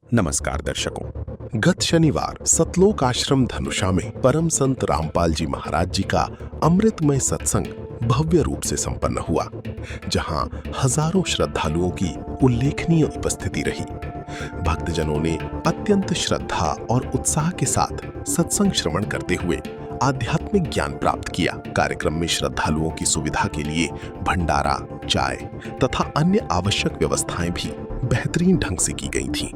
नमस्कार दर्शकों। गत शनिवार सतलोक आश्रम धनुषा में परम संत रामपाल जी महाराज जी का अमृतमय सत्संग भव्य रूप से संपन्न हुआ, जहां हजारों श्रद्धालुओं की उल्लेखनीय उपस्थिति रही। भक्तजनों ने अत्यंत श्रद्धा और उत्साह के साथ सत्संग श्रवण करते हुए आध्यात्मिक ज्ञान प्राप्त किया। कार्यक्रम में श्रद्धालुओं की सुविधा के लिए भंडारा, चाय तथा अन्य आवश्यक व्यवस्थाएं भी बेहतरीन ढंग से की गई थीं।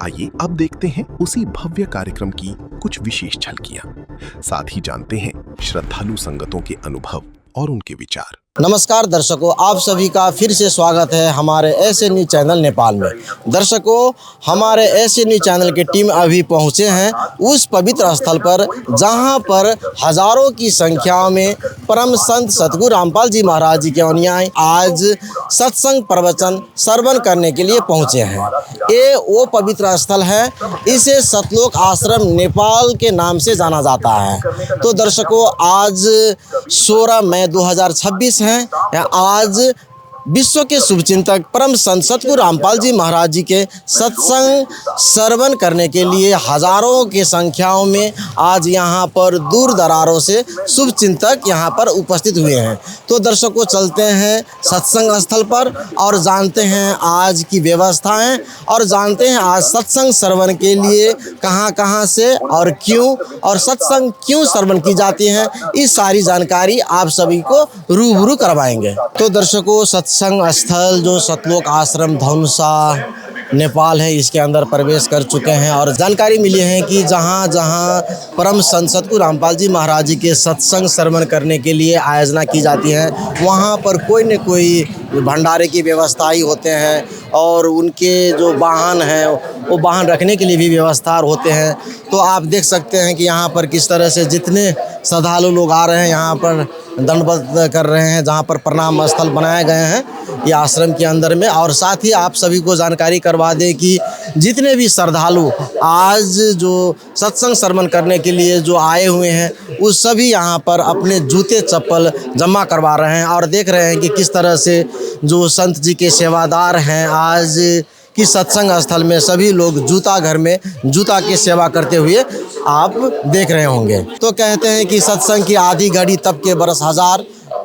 आइए अब देखते हैं उसी भव्य कार्यक्रम की कुछ विशेष झलकियां। साथ ही जानते हैं श्रद्धालु संगतों के अनुभव और उनके विचार। नमस्कार दर्शकों, आप सभी का फिर से स्वागत है हमारे ऐसे न्यूज चैनल नेपाल में। दर्शकों, हमारे ऐसे न्यूज चैनल की टीम अभी पहुंचे हैं उस पवित्र स्थल पर जहां पर हजारों की संख्या में परम संत सतगुरु रामपाल जी महाराज जी के अनुयायी आज सत्संग प्रवचन श्रवण करने के लिए पहुंचे हैं। ये वो पवित्र स्थल है, इसे सतलोक आश्रम नेपाल के नाम से जाना जाता है। तो दर्शकों, आज 16 मई 2026 हैं। आज विश्व के शुभचिंतक परम संत सतगुरु रामपाल जी महाराज जी के सत्संग श्रवण करने के लिए हजारों की संख्याओं में आज यहाँ पर दूर दरारों से शुभचिंतक यहाँ पर उपस्थित हुए हैं। तो दर्शकों, चलते हैं सत्संग स्थल पर और जानते हैं आज की व्यवस्थाएं और जानते हैं आज सत्संग श्रवण के लिए कहाँ से और क्यों और सत्संग क्यों श्रवण की जाती है, इस सारी जानकारी आप सभी को रूबरू करवाएंगे। तो दर्शकों, सत्संग स्थल जो सतलोक आश्रम धनुषा नेपाल है, इसके अंदर प्रवेश कर चुके हैं और जानकारी मिली है कि जहाँ परम संत सतगुरु रामपाल जी महाराज जी के सत्संग श्रवण करने के लिए आयोजना की जाती है, वहाँ पर कोई न कोई भंडारे की व्यवस्था ही होते हैं और उनके जो वाहन हैं वो वाहन रखने के लिए भी व्यवस्था होते हैं। तो आप देख सकते हैं कि यहाँ पर किस तरह से जितने श्रद्धालु लोग आ रहे हैं यहाँ पर दंडवत कर रहे हैं, जहाँ पर प्रणाम स्थल बनाए गए हैं ये आश्रम के अंदर में। और साथ ही आप सभी को जानकारी करवा दें कि जितने भी श्रद्धालु आज जो सत्संग श्रवण करने के लिए जो आए हुए हैं वो सभी यहाँ पर अपने जूते चप्पल जमा करवा रहे हैं और देख रहे हैं कि किस तरह से जो संत जी के सेवादार हैं आज कि सत्संग स्थल में सभी लोग जूता घर में जूता की सेवा करते हुए आप देख रहे होंगे। तो कहते हैं कि सत्संग की आधी घड़ी तब के बरस हजार,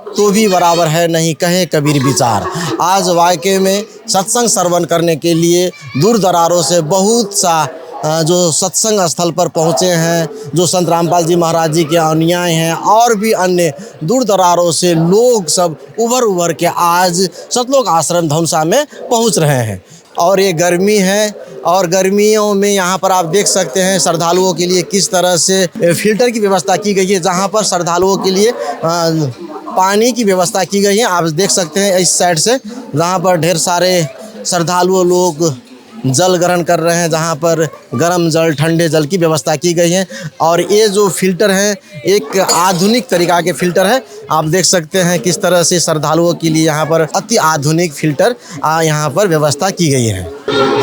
तो भी बराबर है नहीं कहे कबीर विचार। आज वाकई में सत्संग श्रवण करने के लिए दूर दरारों से बहुत सा जो सत्संग स्थल पर पहुँचे हैं, जो संत रामपाल जी महाराज जी के अनुयायी हैं और भी अन्य दूर दरारों से लोग सब उभर के आज सतलोक आश्रम धनुषा में पहुँच रहे हैं। और ये गर्मी है और गर्मियों में यहाँ पर आप देख सकते हैं श्रद्धालुओं के लिए किस तरह से फिल्टर की व्यवस्था की गई है, जहाँ पर श्रद्धालुओं के लिए पानी की व्यवस्था की गई है। आप देख सकते हैं इस साइड से जहाँ पर ढेर सारे श्रद्धालु लोग जल ग्रहण कर रहे हैं, जहाँ पर गर्म जल ठंडे जल की व्यवस्था की गई है। और ये जो फिल्टर है एक आधुनिक तरीका के फिल्टर है। आप देख सकते हैं किस तरह से श्रद्धालुओं के लिए यहाँ पर अति आधुनिक फिल्टर यहाँ पर व्यवस्था की गई है।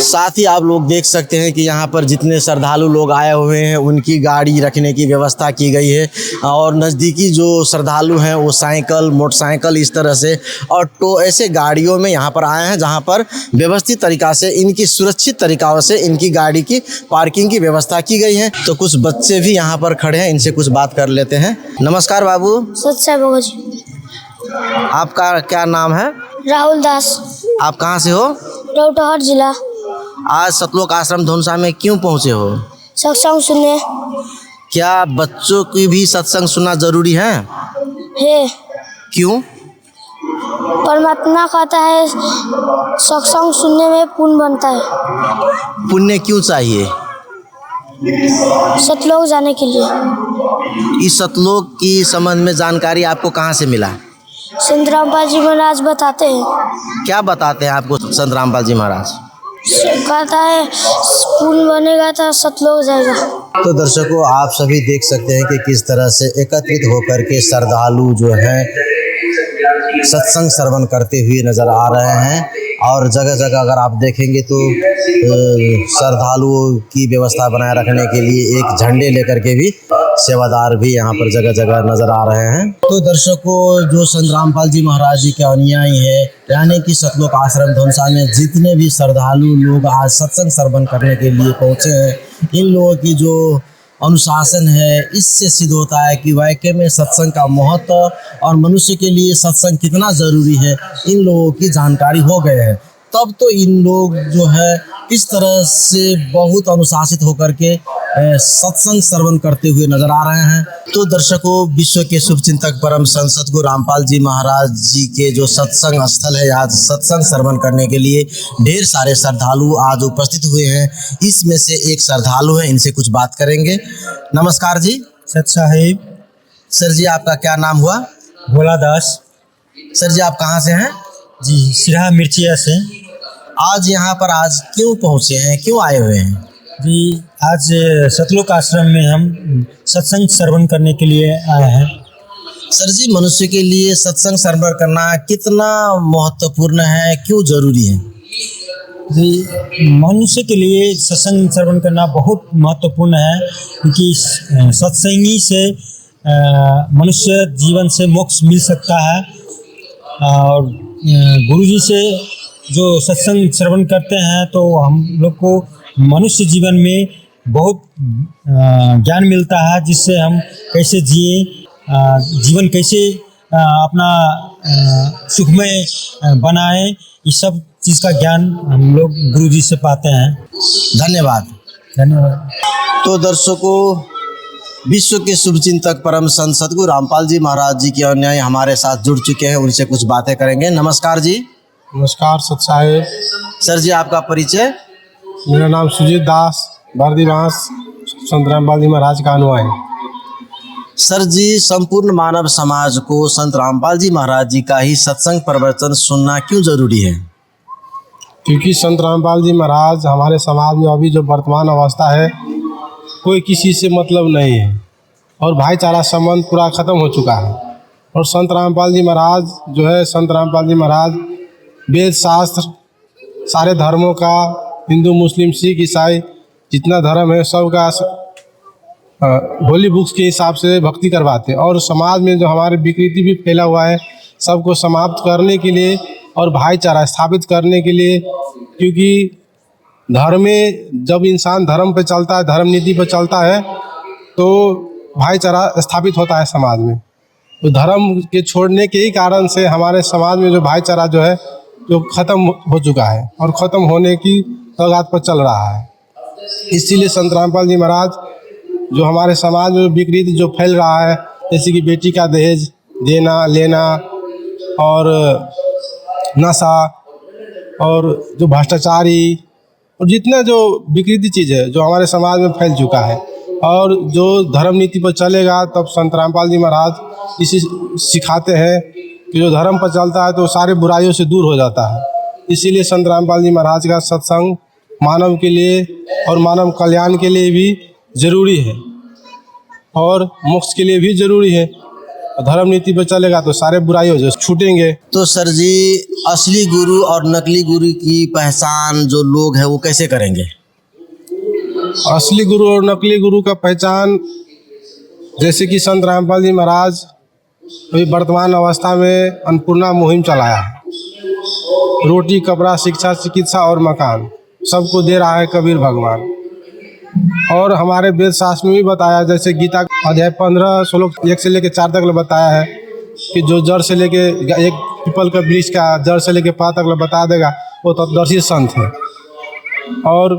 साथ ही आप लोग देख सकते हैं कि यहाँ पर जितने श्रद्धालु लोग आए हुए हैं उनकी गाड़ी रखने की व्यवस्था की गई है और नज़दीकी जो श्रद्धालु हैं वो साइकिल, मोटरसाइकिल इस तरह से और तो ऐसे गाड़ियों में यहाँ पर आए हैं जहाँ पर व्यवस्थित तरीक़ा से इनकी सुरक्षित तरीक़ों से इनकी गाड़ी की पार्किंग की व्यवस्था की गई है। तो कुछ बच्चे भी यहाँ पर खड़े हैं, इनसे कुछ बात कर लेते हैं। नमस्कार बाबू। आपका क्या नाम है? राहुल दास। आप कहाँ से हो? रौतहट जिला। आज सतलोक आश्रम धनुषा में क्यों पहुँचे हो? सत्संग सुनने। क्या बच्चों की भी सत्संग सुनना जरूरी है? क्यों? परमात्मा कहता है सत्संग सुनने में पुण्य बनता है। पुण्य क्यों चाहिए? सतलोक जाने के लिए। इस सतलोक की संबंध में जानकारी आपको कहाँ से मिला? संत रामपाल जी महाराज बताते हैं। क्या बताते हैं आपको संत रामपाल जी महाराज? कहता है पुण्य बनेगा तो सतलोक जाएगा। तो दर्शकों, आप सभी देख सकते हैं कि किस तरह से एकत्रित होकर के श्रद्धालु जो हैं सत्संग श्रवण करते हुए नज़र आ रहे हैं। और जगह जगह अगर आप देखेंगे तो श्रद्धालुओं की व्यवस्था बनाए रखने के लिए एक झंडे लेकर के भी सेवादार भी यहाँ पर जगह जगह नजर आ रहे हैं। तो दर्शकों, जो संत रामपाल जी महाराज जी के अनुयायी है, यानी कि सतलोक आश्रम धनुषा में जितने भी श्रद्धालु लोग आज सत्संग श्रवण करने के लिए पहुँचे हैं, इन लोगों की जो अनुशासन है, इससे सिद्ध होता है कि वाकई में सत्संग का महत्व और मनुष्य के लिए सत्संग कितना ज़रूरी है, इन लोगों की जानकारी हो गए हैं। तब तो इन लोग जो है किस तरह से बहुत अनुशासित होकर के सत्संग श्रवण करते हुए नजर आ रहे हैं। तो दर्शकों, विश्व के शुभचिंतक परम संत सतगुरु रामपाल जी महाराज जी के जो सत्संग स्थल है, आज सत्संग श्रवण करने के लिए ढेर सारे श्रद्धालु आज उपस्थित हुए हैं। इसमें से एक श्रद्धालु है, इनसे कुछ बात करेंगे। नमस्कार जी। सत साहिब। सर जी, आपका क्या नाम हुआ? भोला दास। सर जी, आप कहाँ से हैं? जी, सिरहा मिर्चिया से। आज यहाँ पर आज क्यों पहुँचे हैं, क्यों आए हुए हैं? जी, आज सतलोक आश्रम में हम सत्संग श्रवण करने के लिए आए हैं। सर जी, मनुष्य के लिए सत्संग श्रवण करना कितना महत्वपूर्ण है, क्यों जरूरी है? जी, मनुष्य के लिए सत्संग श्रवण करना बहुत महत्वपूर्ण है, क्योंकि सत्संगी से मनुष्य जीवन से मोक्ष मिल सकता है। और गुरुजी से जो सत्संग श्रवण करते हैं तो हम लोग को मनुष्य जीवन में बहुत ज्ञान मिलता है, जिससे हम कैसे जिए, जीवन कैसे अपना सुखमय बनाएं, इस सब चीज़ का ज्ञान हम लोग गुरुजी से पाते हैं। धन्यवाद। धन्यवाद। तो दर्शकों, विश्व के शुभचिंतक परम संत सतगुरु रामपाल जी महाराज जी के अनुयायी हमारे साथ जुड़ चुके हैं, उनसे कुछ बातें करेंगे। नमस्कार जी। नमस्कार सत साहेब। सर जी, आपका परिचय? मेरा नाम सुजीत दास, बर्दीवास, संत रामपाल जी महाराज का अनुयायी। सर जी, संपूर्ण मानव समाज को संत रामपाल जी महाराज जी का ही सत्संग प्रवचन सुनना क्यों जरूरी है? क्योंकि संत रामपाल जी महाराज हमारे समाज में अभी जो वर्तमान अवस्था है, कोई किसी से मतलब नहीं है और भाईचारा संबंध पूरा ख़त्म हो चुका है। और संत रामपाल जी महाराज जो है, संत रामपाल जी महाराज वेद शास्त्र सारे धर्मों का, हिंदू मुस्लिम सिख ईसाई जितना धर्म है सबका होली बुक्स के हिसाब से भक्ति करवाते हैं। और समाज में जो हमारे विकृति भी फैला हुआ है, सबको समाप्त करने के लिए और भाईचारा स्थापित करने के लिए, क्योंकि धर्म में जब इंसान धर्म पे चलता है, धर्म नीति पे चलता है, तो भाईचारा स्थापित होता है समाज में। तो धर्म के छोड़ने के ही कारण से हमारे समाज में जो भाईचारा जो है जो ख़त्म हो चुका है और ख़त्म होने की कगार पर चल रहा है। इसीलिए संत रामपाल जी महाराज जो हमारे समाज में विकृति जो फैल रहा है, जैसे कि बेटी का दहेज देना लेना और नशा और जो भ्रष्टाचारी और जितना जो विकृति चीज़ है जो हमारे समाज में फैल चुका है, और जो धर्म नीति पर चलेगा तब संत रामपाल जी महाराज इसी सिखाते हैं कि जो धर्म पर चलता है तो सारे बुराइयों से दूर हो जाता है। इसीलिए संत रामपाल जी महाराज का सत्संग मानव के लिए और मानव कल्याण के लिए भी ज़रूरी है और मोक्ष के लिए भी ज़रूरी है। धर्म नीति पर चलेगा तो सारे बुराइयों से छूटेंगे। तो सर जी, असली गुरु और नकली गुरु की पहचान जो लोग हैं वो कैसे करेंगे? असली गुरु और नकली गुरु का पहचान, जैसे कि संत रामपाल जी महाराज अभी वर्तमान अवस्था में अन्नपूर्णा मुहिम चलाया है। रोटी कपड़ा शिक्षा चिकित्सा और मकान सबको दे रहा है कबीर भगवान। और हमारे वेद शास्त्र में भी बताया, जैसे गीता अध्याय 15 श्लोक 1 से लेकर 4 तक बताया है कि जो जड़ से लेके एक पीपल का वृक्ष का जड़ से लेके पात तक बता देगा वो तत्वदर्शी संत है। और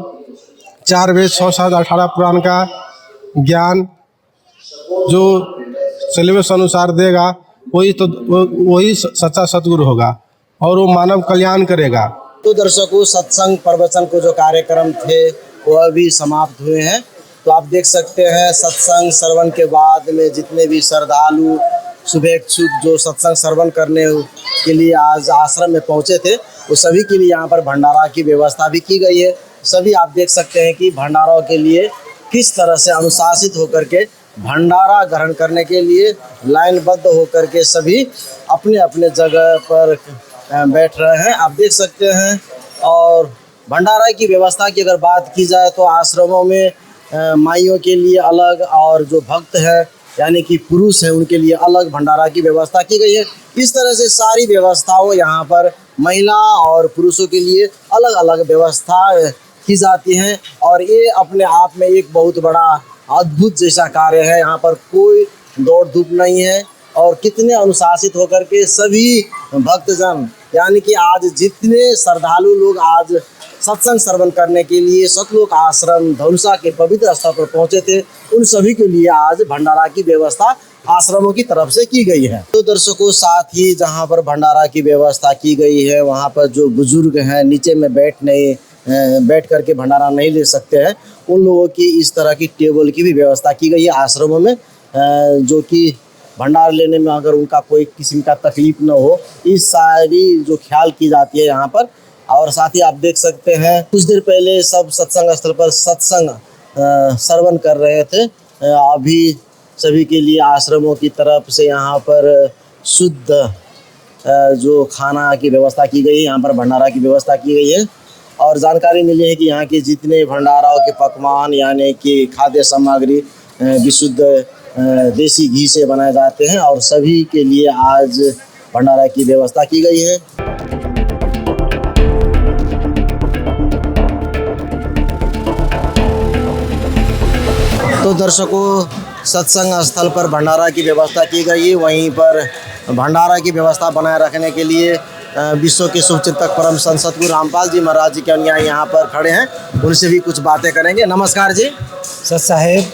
4 वेद 6 7 18 पुराण का ज्ञान जो सिलेबस अनुसार देगा वही सच्चा सतगुरु होगा और वो मानव कल्याण करेगा। तो दर्शकों, सत्संग प्रवचन को जो कार्यक्रम थे वो अभी समाप्त हुए हैं। तो आप देख सकते हैं सत्संग श्रवण के बाद में जितने भी श्रद्धालु शुभेच्छुक जो सत्संग श्रवण करने के लिए आज आश्रम में पहुंचे थे, वो सभी के लिए यहाँ पर भंडारा की व्यवस्था भी की गई है। सभी आप देख सकते हैं कि भंडारों के लिए किस तरह से अनुशासित होकर के भंडारा ग्रहण करने के लिए लाइनबद्ध होकर के सभी अपने अपने जगह पर बैठ रहे हैं, आप देख सकते हैं। और भंडारा की व्यवस्था की अगर बात की जाए तो आश्रमों में माइयों के लिए अलग और जो भक्त है यानी कि पुरुष है उनके लिए अलग भंडारा की व्यवस्था की गई है। इस तरह से सारी व्यवस्थाओं यहाँ पर महिला और पुरुषों के लिए अलग अलग व्यवस्था की जाती हैं और ये अपने आप में एक बहुत बड़ा अद्भुत जैसा कार्य है। यहाँ पर कोई दौड़ धूप नहीं है और कितने अनुशासित होकर के सभी भक्तजन यानी कि आज जितने श्रद्धालु लोग आज सत्संग श्रवण करने के लिए सतलोक आश्रम धनुषा के पवित्र स्थल पर पहुंचे थे, उन सभी के लिए आज भंडारा की व्यवस्था आश्रमों की तरफ से की गई है। तो दर्शकों, साथ ही जहां पर भंडारा की व्यवस्था की गई है वहां पर जो बुजुर्ग हैं नीचे में बैठ करके भंडारा नहीं ले सकते हैं, उन लोगों की इस तरह की टेबल की भी व्यवस्था की गई है आश्रमों में, जो कि भंडारा लेने में अगर उनका कोई किस्म का तकलीफ न हो, इस सारी जो ख्याल की जाती है यहाँ पर। और साथ ही आप देख सकते हैं कुछ देर पहले सब सत्संग स्थल पर सत्संग श्रवण कर रहे थे। अभी सभी के लिए आश्रमों की तरफ से यहाँ पर शुद्ध जो खाना की व्यवस्था की गई है, यहाँ पर भंडारा की व्यवस्था की गई है। और जानकारी मिली है कि यहाँ के जितने भंडाराओं के पकवान यानी कि खाद्य सामग्री विशुद्ध देसी घी से बनाए जाते हैं और सभी के लिए आज भंडारा की व्यवस्था की गई है। तो दर्शकों, सत्संग स्थल पर भंडारा की व्यवस्था की गई है। वहीं पर भंडारा की व्यवस्था बनाए रखने के लिए विश्व के शुभचिंतक परम संत सतगुरु रामपाल जी महाराज जी के अनुयायी यहाँ पर खड़े हैं, उनसे भी कुछ बातें करेंगे। नमस्कार जी। सत साहेब।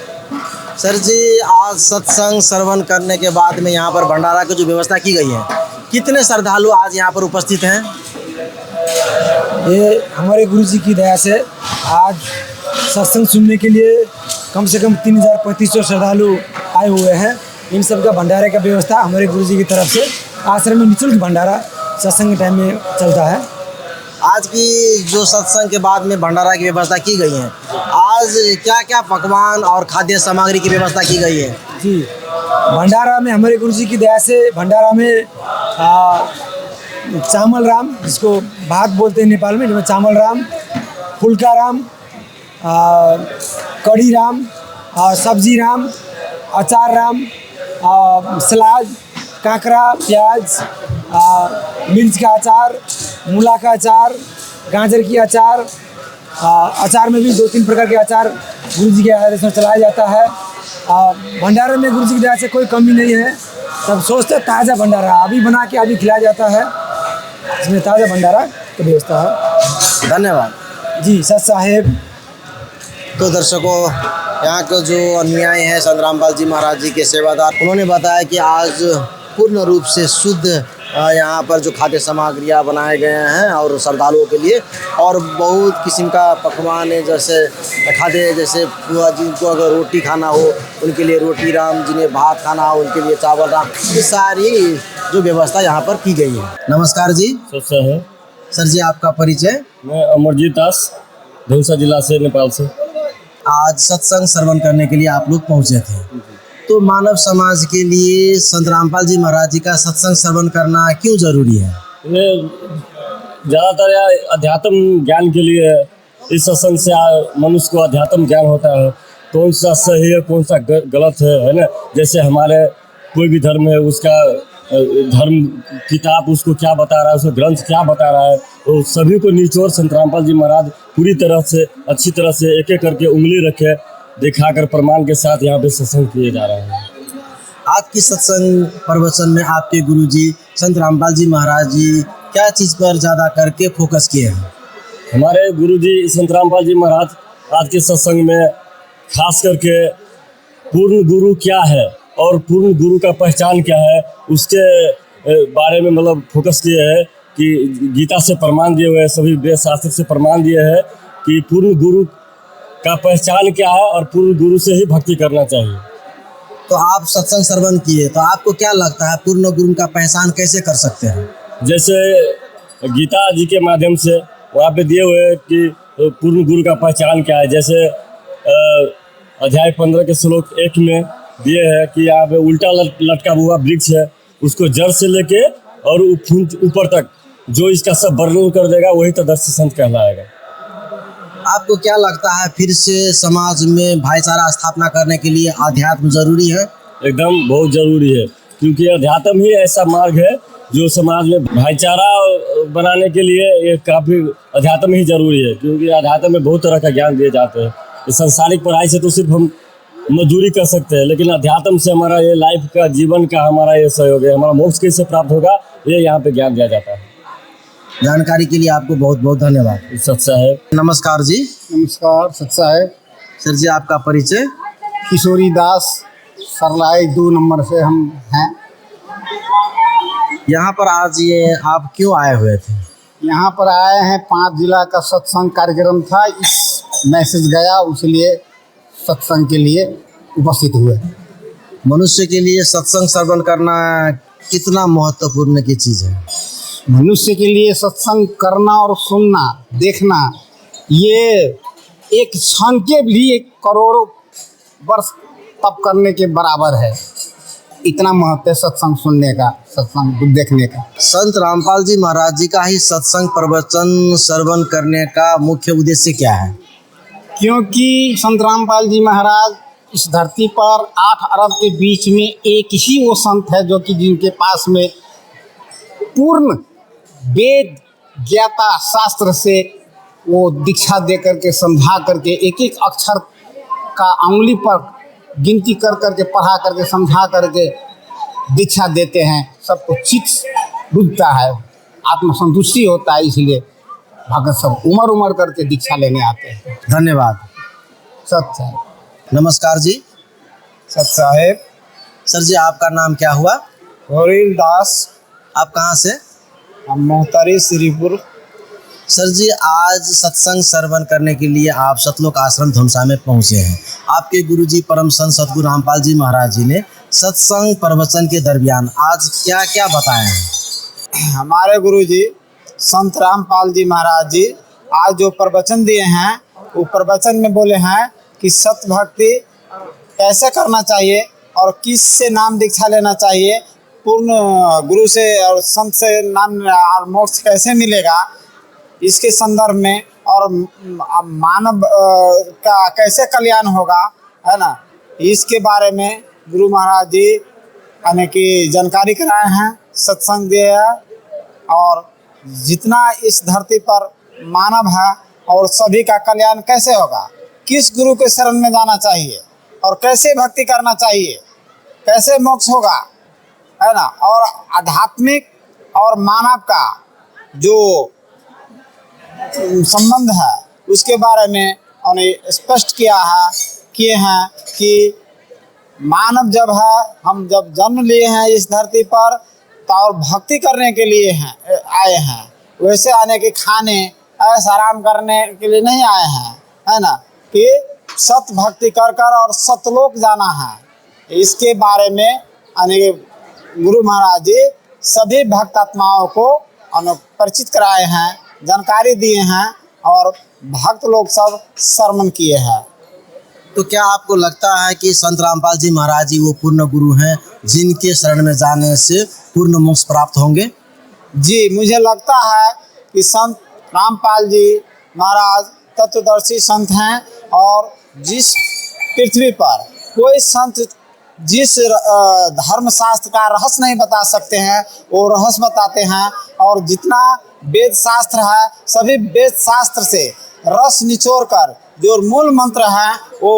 सर जी, आज सत्संग श्रवण करने के बाद में यहाँ पर भंडारा की जो व्यवस्था की गई है, कितने श्रद्धालु आज यहाँ पर उपस्थित हैं? ये हमारे गुरु जी की दया से आज सत्संग सुनने के लिए कम से कम 3500 श्रद्धालु आए हुए हैं। इन सब का भंडारे का व्यवस्था हमारे गुरु जी की तरफ से आश्रम में निःशुल्क भंडारा सत्संग के टाइम में चलता है। आज की जो सत्संग के बाद में भंडारा की व्यवस्था की गई है, आज क्या क्या पकवान और खाद्य सामग्री की व्यवस्था की गई है? जी, भंडारा में हमारे गुरु जी की दया से भंडारा में चावल राम, जिसको भात बोलते हैं नेपाल में, जिसमें चावल राम, फुल्का राम, कढ़ी राम, सब्जी राम, अचार राम, सलाद, काकरा, प्याज, मिर्च का अचार, मूला का अचार, गाजर की अचार, अचार में भी 2-3 प्रकार के अचार गुरु जी के आदेश में चलाया जाता है। भंडारे में गुरु जी की दया से कोई कमी नहीं है। सब सोचते ताज़ा भंडारा अभी बना के अभी खिलाया जाता है, इसमें ताज़ा भंडारा की व्यवस्था है। धन्यवाद जी। सत साहेब। तो दर्शकों, यहाँ के जो अनुयायी हैं संत रामपाल जी महाराज जी के सेवादार, उन्होंने बताया कि आज पूर्ण रूप से शुद्ध यहाँ पर जो खाद्य सामग्रियाँ बनाए गए हैं और श्रद्धालुओं के लिए, और बहुत किस्म का पकवान है, जैसे खाद्य, जैसे जिनको अगर रोटी खाना हो उनके लिए रोटी राम, जिन्हें भात खाना हो उनके लिए चावल राम, ये सारी जो व्यवस्था यहाँ पर की गई है। नमस्कार जी। सर जी, आपका परिचय? मैं अमरजीत दास, धनुषा जिला से, नेपाल से। आज सत्संग श्रवण करने के लिए आप लोग पहुँचे थे, तो मानव समाज के लिए संत रामपाल जी महाराज जी का सत्संग श्रवण करना क्यों जरूरी है? ये ज़्यादातर अध्यात्म ज्ञान के लिए, इस सत्संग से मनुष्य को अध्यात्म ज्ञान होता है, कौन सा सही है कौन सा गलत है ना। जैसे हमारे कोई भी धर्म है, उसका धर्म किताब उसको क्या बता रहा है, उसका ग्रंथ क्या बता रहा है, तो सभी को निचोड़ संत रामपाल जी महाराज पूरी तरह से अच्छी तरह से एक एक करके उंगली रखे दिखाकर प्रमाण के साथ यहाँ पे सत्संग किए जा रहे हैं। आज की सत्संग प्रवचन में आपके गुरुजी संत रामपाल जी महाराज जी क्या चीज़ पर ज़्यादा करके फोकस किए हैं? हमारे गुरुजी संत रामपाल जी महाराज आज के सत्संग में खास करके पूर्ण गुरु क्या है और पूर्ण गुरु का पहचान क्या है, उसके बारे में मतलब फोकस किए हैं कि गीता से प्रमाण दिए हुए हैं, सभी वेद शास्त्र से प्रमाण दिए हैं कि पूर्ण गुरु का पहचान क्या है और पूर्ण गुरु से ही भक्ति करना चाहिए। तो आप सत्संग श्रवण किए, तो आपको क्या लगता है पूर्ण गुरु का पहचान कैसे कर सकते हैं? जैसे गीता जी के माध्यम से वहाँ पे दिए हुए कि पूर्ण गुरु का पहचान क्या है। जैसे अध्याय 15 के श्लोक 1 में दिए है कि यहाँ पे उल्टा लटका हुआ वृक्ष है, उसको जड़ से लेके और ऊपर तक जो इसका सब वर्णन कर देगा वही तदर्शी संत कहलाएगा। आपको क्या लगता है फिर से समाज में भाईचारा स्थापना करने के लिए अध्यात्म जरूरी है? एकदम बहुत जरूरी है, क्योंकि अध्यात्म ही ऐसा मार्ग है जो समाज में भाईचारा बनाने के लिए ये काफ़ी अध्यात्म ही जरूरी है। क्योंकि अध्यात्म में बहुत तरह का ज्ञान दिए जाते हैं। इस सांसारिक पढ़ाई से तो सिर्फ हम मजदूरी कर सकते हैं, लेकिन अध्यात्म से हमारा ये लाइफ का, जीवन का हमारा ये सहयोग है। हमारा मोक्ष कैसे प्राप्त होगा, ये यहाँ पे ज्ञान दिया जाता है। जानकारी के लिए आपको बहुत बहुत धन्यवाद। सच्चा है। नमस्कार जी। नमस्कार, सच्चा है। सर जी आपका परिचय? किशोरी दास, सरलाई 2 नंबर से हम हैं। यहाँ पर आज ये आप क्यों आए हुए थे? यहाँ पर आए हैं, 5 जिला का सत्संग कार्यक्रम था, इस मैसेज गया, इसलिए सत्संग के लिए उपस्थित हुए। मनुष्य के लिए सत्संग श्रवण करना कितना महत्वपूर्ण की चीज़ है? मनुष्य के लिए सत्संग करना और सुनना, देखना, ये एक क्षण के लिए करोड़ों वर्ष तप करने के बराबर है। इतना महत्व है सत्संग सुनने का, सत्संग देखने का। संत रामपाल जी महाराज जी का ही सत्संग प्रवचन श्रवण करने का मुख्य उद्देश्य क्या है? क्योंकि संत रामपाल जी महाराज इस धरती पर 8 अरब के बीच में एक ही वो संत है जो कि जिनके पास में पूर्ण वेद ज्ञाता शास्त्र से वो दीक्षा दे करके, समझा करके, एक एक अक्षर का अंगुली पर गिनती कर करके, पढ़ा करके, समझा करके दीक्षा देते हैं। सबको चित्त बुझता है, आत्मसंतुष्टि होता है, इसलिए भगत सब उमर करके दीक्षा लेने आते हैं। धन्यवाद। सत्य है। नमस्कार जी। सत साहेब। सर जी आपका नाम क्या हुआ? गौरील दास। आप कहाँ से? हम मोहतरी श्रीपुर। सर जी आज सत्संग श्रवण करने के लिए आप सतलोक आश्रम धनुषा में पहुँचे हैं। आपके गुरुजी परम संत सतगुरु रामपाल जी महाराज जी ने सत्संग प्रवचन के दरमियान आज क्या क्या बताया है? हमारे गुरुजी संत रामपाल जी महाराज जी आज जो प्रवचन दिए हैं, वो प्रवचन में बोले हैं कि सत भक्ति कैसे करना चाहिए और किस से नाम दीक्षा लेना चाहिए, पूर्ण गुरु से और संत से नाम और मोक्ष कैसे मिलेगा, इसके संदर्भ में, और मानव का कैसे कल्याण होगा, है ना, इसके बारे में गुरु महाराज जी यानी कि जानकारी कराए हैं, सत्संग दिए हैं। और जितना इस धरती पर मानव है और सभी का कल्याण कैसे होगा, किस गुरु के शरण में जाना चाहिए और कैसे भक्ति करना चाहिए, कैसे मोक्ष होगा, है ना, और आध्यात्मिक और मानव का जो संबंध है उसके बारे में उन्हें स्पष्ट किए हैं कि मानव जब है, हम जब जन्म लिए हैं इस धरती पर तो और भक्ति करने के लिए आए हैं, वैसे आने के खाने ऐसा आराम करने के लिए नहीं आए हैं, है ना, कि सत भक्ति कर कर और सतलोक जाना है। इसके बारे में गुरु महाराज जी सभी भक्तात्माओं को परिचित कराए हैं, जानकारी दिए हैं और भक्त लोग सब श्रवण किए हैं। तो क्या आपको लगता है कि संत रामपाल जी महाराज जी वो पूर्ण गुरु हैं जिनके शरण में जाने से पूर्ण मोक्ष प्राप्त होंगे? जी, मुझे लगता है कि संत रामपाल जी महाराज तत्वदर्शी संत हैं और जिस पृथ्वी पर कोई संत जिस धर्मशास्त्र का रहस्य नहीं बता सकते हैं वो रहस्य बताते हैं, और जितना वेद शास्त्र है सभी वेद शास्त्र से रस निचोड़ कर जो मूल मंत्र है वो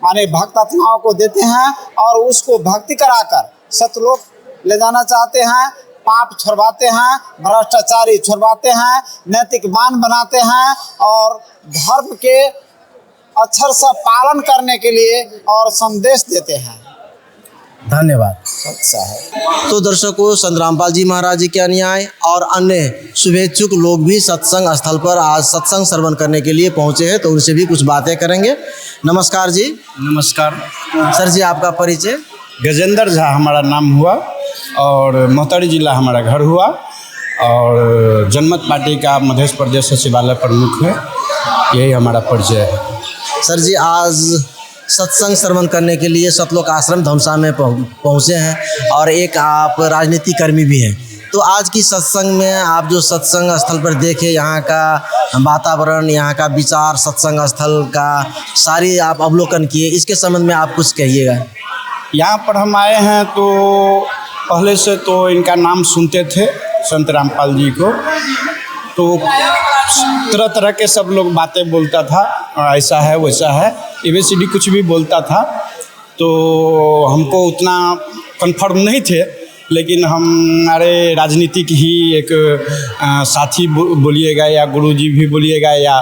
माने भक्तात्माओं को देते हैं और उसको भक्ति कराकर सतलोक ले जाना चाहते हैं, पाप छुड़वाते हैं, भ्रष्टाचारी छुड़वाते हैं, नैतिकवान बनाते हैं और धर्म के अक्षर से पालन करने के लिए और संदेश देते हैं। धन्यवाद। तो दर्शकों, संत रामपाल जी महाराज जी के अनुयायी और अन्य शुभेच्छुक लोग भी सत्संग स्थल पर आज सत्संग श्रवण करने के लिए पहुंचे हैं, तो उनसे भी कुछ बातें करेंगे। नमस्कार जी। नमस्कार सर जी आपका परिचय? गजेंद्र झा हमारा नाम हुआ और मोहतरी जिला हमारा घर हुआ और जनमत पार्टी का मध्य प्रदेश सचिवालय प्रमुख है, यही हमारा परिचय है। सर जी आज सत्संग श्रवण करने के लिए सतलोक आश्रम धनुषा में पहुँचे हैं और एक आप राजनीति कर्मी भी हैं, तो आज की सत्संग में आप जो सत्संग स्थल पर देखे, यहाँ का वातावरण, यहाँ का विचार, सत्संग स्थल का सारी आप अवलोकन किए, इसके संबंध में आप कुछ कहिएगा। यहाँ पर हम आए हैं तो पहले से तो इनका नाम सुनते थे, संत रामपाल जी को, तो तरह तरह के सब लोग बातें बोलता था, ऐसा है वैसा है, ABCD कुछ भी बोलता था। तो हमको उतना कन्फर्म नहीं थे, लेकिन हमारे राजनीतिक ही एक साथी बोलिएगा या गुरुजी भी बोलिएगा या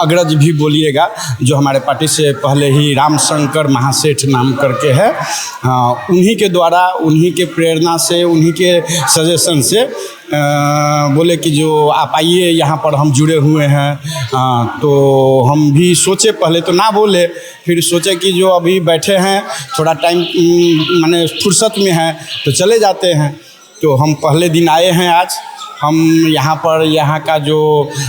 अग्रज भी बोलिएगा, जो हमारे पार्टी से पहले ही रामशंकर महासेठ नाम करके है, उन्हीं के द्वारा, उन्हीं के प्रेरणा से, उन्हीं के सजेशन से बोले कि जो आप आइए यहाँ पर, हम जुड़े हुए हैं। तो हम भी सोचे, पहले तो ना बोले, फिर सोचे कि जो अभी बैठे हैं, थोड़ा टाइम माने फुर्सत में हैं तो चले जाते हैं। तो हम पहले दिन आए हैं आज। हम यहाँ पर, यहाँ का जो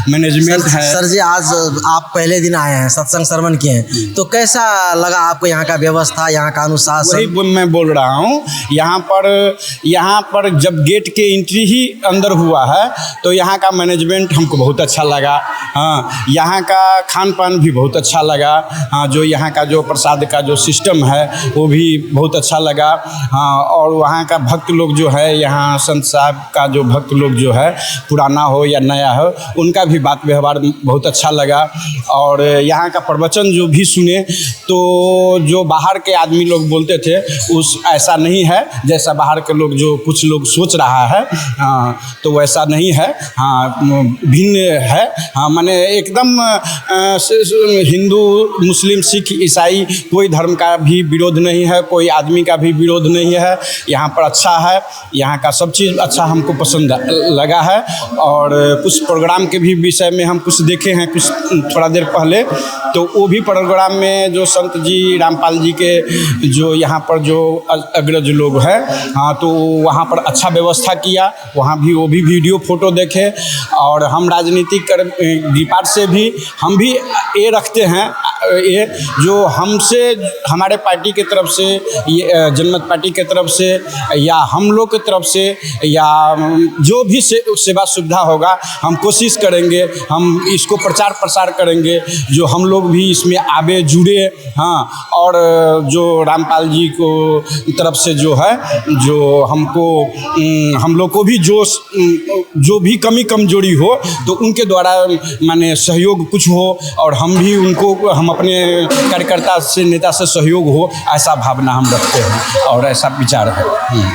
मैनेजमेंट है। सर जी, आज आप पहले दिन आए हैं, सत्संग श्रवण किए हैं, तो कैसा लगा आपको यहाँ का व्यवस्था, यहाँ का अनुशासन? वही मैं बोल रहा हूँ, यहाँ पर जब गेट के एंट्री ही अंदर हुआ है तो यहाँ का मैनेजमेंट हमको बहुत अच्छा लगा। हाँ, यहाँ का खान पान भी बहुत अच्छा लगा। हाँ, जो यहाँ का जो प्रसाद का जो सिस्टम है वो भी बहुत अच्छा लगा। हाँ, और वहाँ का भक्त लोग जो है, यहाँ संत साहब का जो भक्त लोग जो है, पुराना हो या नया हो, उनका भी बात व्यवहार बहुत अच्छा लगा। और यहाँ का प्रवचन जो भी सुने, तो जो बाहर के आदमी लोग बोलते थे उस ऐसा नहीं है, जैसा बाहर के लोग जो कुछ लोग सोच रहा है, तो वैसा नहीं है। हाँ, भिन्न है। हाँ, माने एकदम हिंदू, मुस्लिम, सिख, ईसाई कोई धर्म का भी विरोध नहीं है, कोई आदमी का भी विरोध नहीं है। यहाँ पर अच्छा है, यहाँ का सब चीज़ अच्छा हमको पसंद लगा है। और कुछ प्रोग्राम के भी विषय में हम कुछ देखे हैं कुछ थोड़ा देर पहले, तो वो भी प्रोग्राम में जो संत जी रामपाल जी के जो यहाँ पर जो अग्रज लोग हैं, हाँ, तो वहाँ पर अच्छा व्यवस्था किया। वहाँ भी वो भी वीडियो फोटो देखे। और हम राजनीतिक डिपार्ट से भी हम भी ये रखते हैं, ये जो हमसे, हमारे पार्टी के तरफ से, जनमत पार्टी के तरफ से या हम लोग की तरफ से या जो भी सेवा सुविधा होगा, हम कोशिश करेंगे, हम इसको प्रचार प्रसार करेंगे, जो हम लोग भी इसमें आगे जुड़े। हाँ, और जो रामपाल जी को तरफ से जो है, जो हमको हम लोग को भी जो भी कमी कमजोरी हो तो उनके द्वारा माने सहयोग कुछ हो, और हम भी उनको, हम अपने कार्यकर्ता से, नेता से सहयोग हो, ऐसा भावना हम रखते हैं और ऐसा विचार है।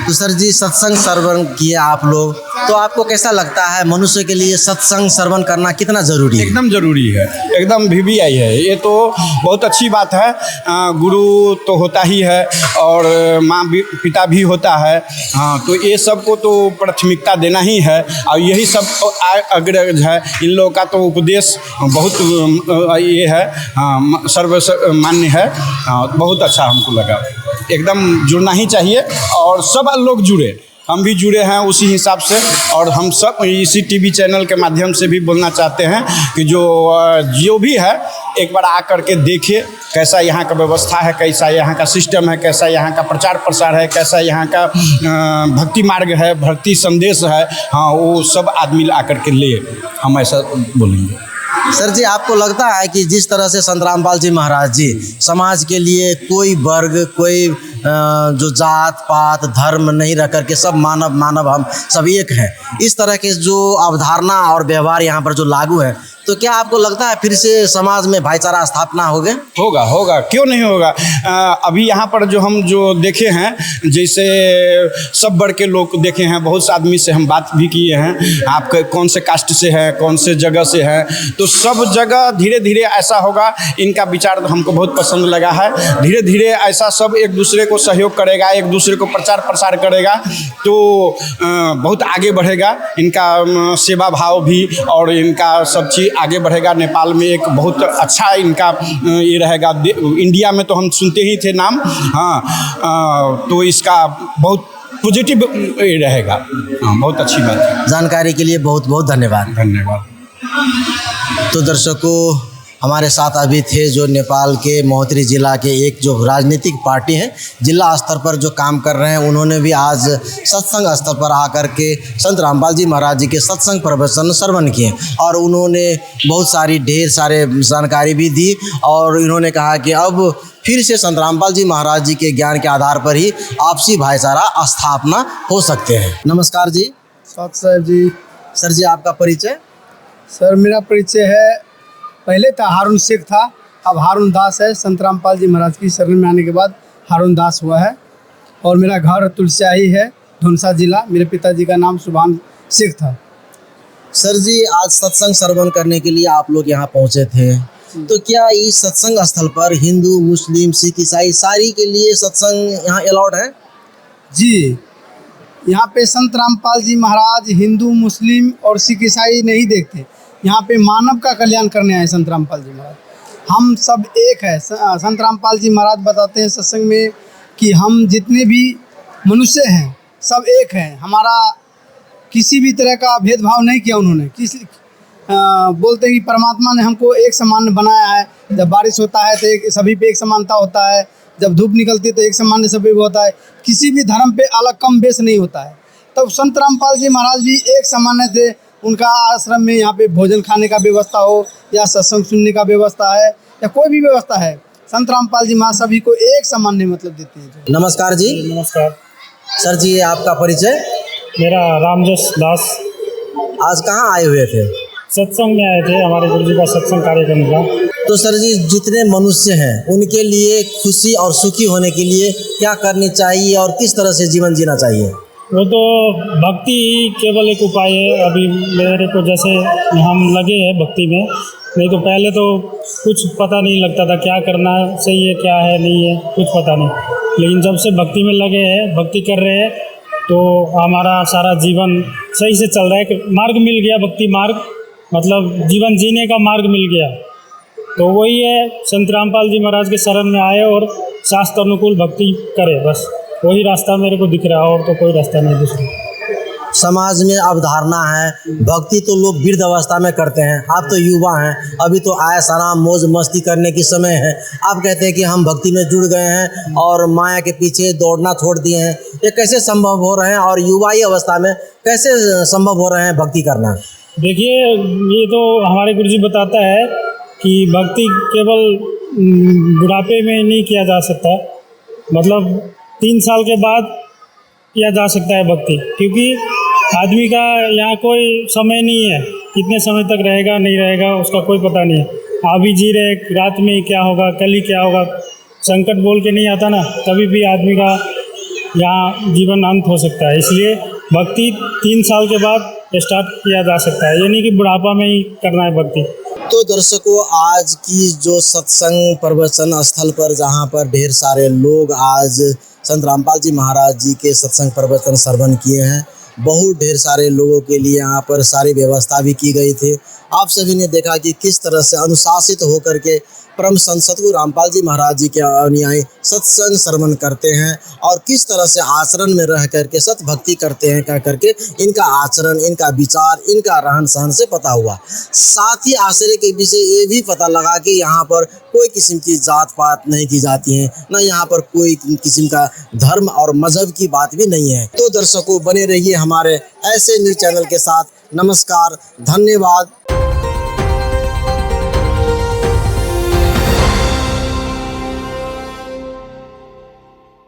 तो सर जी, सत्संग श्रवण किए आप लोग, तो आपको कैसा लगता है मनुष्य के लिए सत्संग श्रवण करना कितना जरूरी है? एकदम जरूरी है, एकदम VVI है। ये तो बहुत अच्छी बात है। गुरु तो होता ही है और माँ पिता भी होता है। हाँ, तो ये सबको तो प्राथमिकता देना ही है, और यही सब अग्रज है। इन लोगों का तो उपदेश बहुत ये है, सर्वमान्य है। बहुत अच्छा हमको लगा, एकदम जुड़ना ही चाहिए और सब लोग जुड़े, हम भी जुड़े हैं उसी हिसाब से। और हम सब इसी TV चैनल के माध्यम से भी बोलना चाहते हैं कि जो भी है, एक बार आ करके देखिए कैसा यहाँ का व्यवस्था है, कैसा यहाँ का सिस्टम है, कैसा यहाँ का प्रचार प्रसार है, कैसा यहाँ का भक्ति मार्ग है, भक्ति संदेश है। हाँ, वो सब आदमी आ करके ले, हम ऐसा बोलेंगे। सर जी, आपको लगता है कि जिस तरह से संत रामपाल जी महाराज जी समाज के लिए कोई वर्ग, कोई जो जात पात धर्म नहीं रख करके सब मानव हम सब एक हैं, इस तरह के जो अवधारणा और व्यवहार यहाँ पर जो लागू है, तो क्या आपको लगता है फिर से समाज में भाईचारा स्थापना होगा, क्यों नहीं होगा? अभी यहाँ पर जो हम जो देखे हैं, जैसे सब वर्ग के लोग देखे हैं, बहुत से आदमी से हम बात भी किए हैं, आप कौन से कास्ट से हैं, कौन से जगह से हैं, तो सब जगह धीरे धीरे ऐसा होगा। इनका विचार हमको बहुत पसंद लगा है। धीरे धीरे ऐसा सब एक दूसरे को सहयोग करेगा, एक दूसरे को प्रचार प्रसार करेगा, तो बहुत आगे बढ़ेगा इनका सेवा भाव भी, और इनका सब चीज़ आगे बढ़ेगा। नेपाल में एक बहुत अच्छा इनका ये रहेगा। इंडिया में तो हम सुनते ही थे नाम, हाँ, तो इसका बहुत पॉजिटिव रहेगा। हाँ, बहुत अच्छी बात है। जानकारी के लिए बहुत बहुत धन्यवाद। धन्यवाद। तो दर्शकों, हमारे साथ अभी थे जो नेपाल के महोत्तरी जिला के एक जो राजनीतिक पार्टी है, जिला स्तर पर जो काम कर रहे हैं, उन्होंने भी आज सत्संग स्तर पर आकर के संत रामपाल जी महाराज जी के सत्संग प्रवचन श्रवण किए और उन्होंने बहुत सारी ढेर सारे जानकारी भी दी और इन्होंने कहा कि अब फिर से संत रामपाल जी महाराज जी के ज्ञान के आधार पर ही आपसी भाईचारा स्थापना हो सकते हैं। नमस्कार जी। सर जी। सर जी, आपका परिचय? सर मेरा परिचय है, पहले था हारून शेख था, अब हारून दास है। संत रामपाल जी महाराज की शरण में आने के बाद हारून दास हुआ है और मेरा घर तुलसियाही है, धुनसा जिला। मेरे पिताजी का नाम सुभान शेख था। सर जी, आज सत्संग श्रवण करने के लिए आप लोग यहाँ पहुँचे थे, तो क्या इस सत्संग स्थल पर हिंदू, मुस्लिम, सिख, ईसाई सारी के लिए सत्संग यहाँ अलाउड है? जी, यहाँ पे संत रामपाल जी महाराज हिंदू, मुस्लिम और सिख, ईसाई नहीं देखते। यहाँ पे मानव का कल्याण करने आए संत रामपाल जी महाराज। हम सब एक है। संत रामपाल जी महाराज बताते हैं सत्संग में कि हम जितने भी मनुष्य हैं सब एक हैं। हमारा किसी भी तरह का भेदभाव नहीं किया उन्होंने। बोलते हैं कि परमात्मा ने हमको एक समान बनाया है। जब बारिश होता है तो सभी पे एक समानता होता है, जब धूप निकलती है तो एक समान सभी पे होता है। किसी भी धर्म पे अलग कम बेस नहीं होता है। तब संत रामपाल जी महाराज भी एक समान थे। उनका आश्रम में यहाँ पे भोजन खाने का व्यवस्था हो या सत्संग सुनने का व्यवस्था है या कोई भी व्यवस्था है, संत रामपाल जी महाराज सभी को एक सामान्य मतलब देते हैं। नमस्कार जी। नमस्कार सर जी, आपका परिचय? मेरा रामजस दास। आज कहाँ आए हुए थे? सत्संग में आए थे, हमारे गुरु जी का सत्संग कार्यक्रम था। तो सर जी, जितने मनुष्य हैं उनके लिए खुशी और सुखी होने के लिए क्या करनी चाहिए और किस तरह से जीवन जीना चाहिए? वो तो भक्ति ही केवल एक उपाय है। अभी मेरे को जैसे हम लगे हैं भक्ति में, नहीं तो पहले तो कुछ पता नहीं लगता था क्या करना सही है क्या है नहीं है, कुछ पता नहीं। लेकिन जब से भक्ति में लगे हैं, भक्ति कर रहे हैं, तो हमारा सारा जीवन सही से चल रहा है। मार्ग मिल गया, भक्ति मार्ग, मतलब जीवन जीने का मार्ग मिल गया। तो वही है, संत रामपाल जी महाराज के शरण में आए और शास्त्र अनुकूल भक्ति करे, बस वही रास्ता मेरे को दिख रहा है और तो कोई रास्ता नहीं दूसरा। समाज में अवधारणा है भक्ति तो लोग वृद्ध अवस्था में करते हैं, आप तो युवा हैं, अभी तो आया आराम मौज मस्ती करने की समय है। आप कहते हैं कि हम भक्ति में जुड़ गए हैं और माया के पीछे दौड़ना छोड़ दिए हैं। ये कैसे संभव हो रहे हैं और युवाई अवस्था में कैसे संभव हो रहे हैं भक्ति करना? देखिए, ये तो हमारे गुरु जी बताता है कि भक्ति केवल बुढ़ापे में नहीं किया जा सकता, मतलब 3 साल के बाद किया जा सकता है भक्ति, क्योंकि आदमी का यहाँ कोई समय नहीं है, कितने समय तक रहेगा नहीं रहेगा उसका कोई पता नहीं है। अभी जी रहे, रात में क्या होगा, कल ही क्या होगा, संकट बोल के नहीं आता ना, कभी भी आदमी का यहाँ जीवन अंत हो सकता है। इसलिए भक्ति 3 साल के बाद स्टार्ट किया जा सकता है, ये नहीं कि बुढ़ापा में ही करना है भक्ति। तो दर्शकों, आज की जो सत्संग प्रवचन स्थल पर जहाँ पर ढेर सारे लोग आज संत रामपाल जी महाराज जी के सत्संग प्रवचन श्रवण किए हैं, बहुत ढेर सारे लोगों के लिए यहाँ पर सारी व्यवस्था भी की गई थी। आप सभी ने देखा कि किस तरह से अनुशासित होकर के परम संत सतगुरु रामपाल जी महाराज जी के अनुयायी सत्संग श्रवण करते हैं और किस तरह से आचरण में रह करके सत भक्ति करते हैं कह करके इनका आचरण, इनका विचार, इनका रहन सहन से पता हुआ। साथ ही आश्चर्य के विषय ये भी पता लगा कि यहाँ पर कोई किस्म की जात पात नहीं की जाती है, न यहाँ पर कोई किस्म का धर्म और मजहब की बात भी नहीं है। तो दर्शकों, बने रहिए हमारे ऐसे न्यूज़ चैनल के साथ। नमस्कार, धन्यवाद,